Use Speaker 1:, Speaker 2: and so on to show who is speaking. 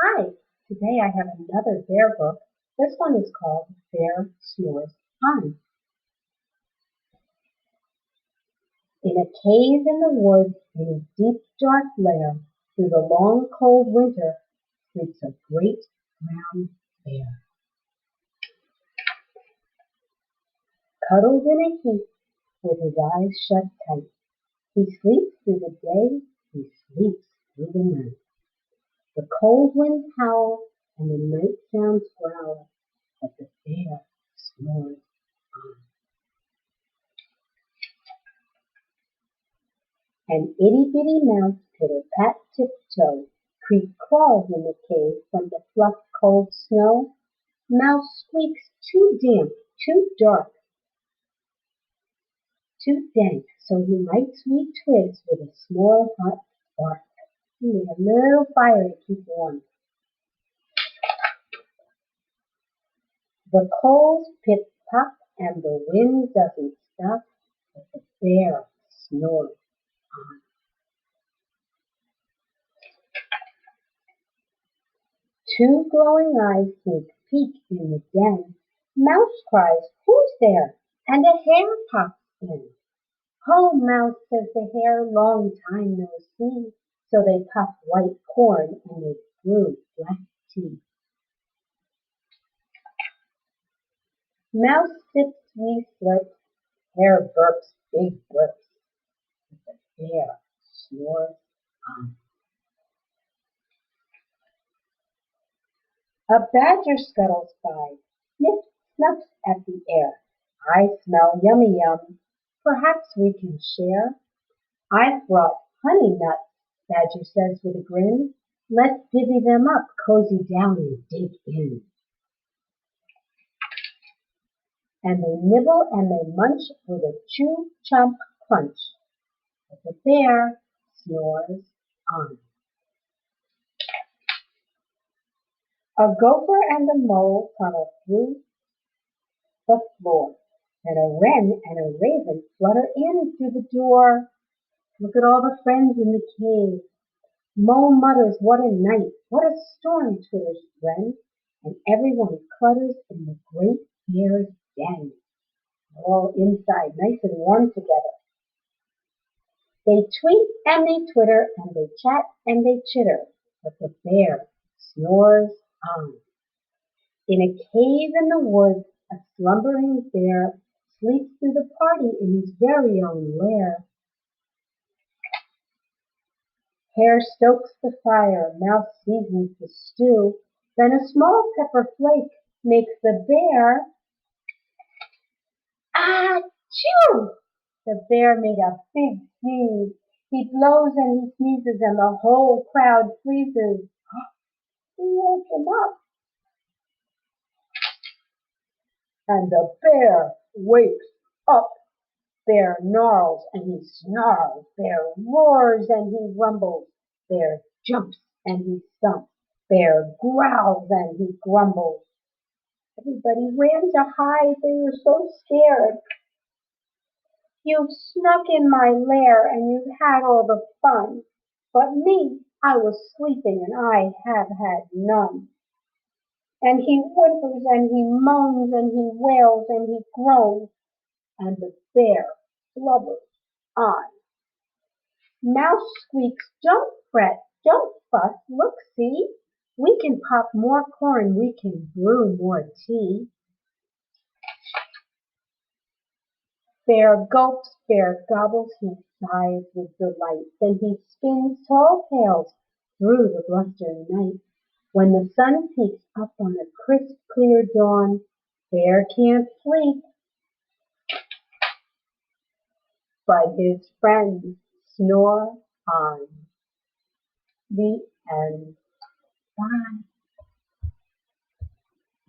Speaker 1: Hi, today I have another bear book. This one is called Bear Snores On. In a cave in the woods, in a deep dark lair, through the long cold winter, sleeps a great brown bear. Cuddled in a heap, with his eyes shut tight, he sleeps through the day, he sleeps through the night. The cold winds howl, and the night sounds growl, but the bear snores on. An itty-bitty mouse, pitter-pat tiptoe, creak-crawls in the cave from the fluff cold snow. Mouse squeaks too damp, too dark, too dank, so he lights wee twigs with a small hot spark. He made a little fire to keep warm. The coals pip-pop and the wind doesn't stop, but the bear snores on. Two glowing eyes sneak peek in the den. Mouse cries, "Who's there?" And a hare pops in. "Ho, Mouse," says the hare, "long time no see." So they puff white corn and they brew black tea. Mouse sips wee slurps, hare burps big burps, but the bear snores on. A badger scuttles by, sniffs, snuffs at the air. "I smell yummy yum, perhaps we can share." "I've brought honey nuts," Badger says with a grin. "Let's divvy them up, cozy down and dig in." And they nibble and they munch with a chew, chomp, crunch. But the bear snores on. A gopher and a mole tunnel through the floor. Then a wren and a raven flutter in through the door. Look at all the friends in the cave. Mole mutters, "What a night! What a storm!" twitters wren, and everyone clutters in the great bear's den. They're all inside, nice and warm together. They tweet and they twitter and they chat and they chitter, but the bear snores on. In a cave in the woods, a slumbering bear sleeps through the party in his very own lair. Hare stokes the fire, Mouse seasons the stew, then a small pepper flake makes the bear achoo! The bear made a big sneeze. He blows and he sneezes and the whole crowd freezes. We woke him up. And the bear wakes up. Bear gnarls and he snarls. Bear roars and he rumbles. Bear jumps and he stumps. Bear growls and he grumbles. Everybody ran to hide. They were so scared. "You've snuck in my lair and you've had all the fun. But me, I was sleeping and I have had none." And he whimpers and he moans and he wails and he groans, and the bear blubbers on. Mouse squeaks, "Don't fret, don't fuss, look, see, we can pop more corn, we can brew more tea." Bear gulps, bear gobbles, he sighs with delight, then he spins tall tales through the blustering night. When the sun peeks up on a crisp, clear dawn, Bear can't sleep, but his friends snore on. The end. Bye.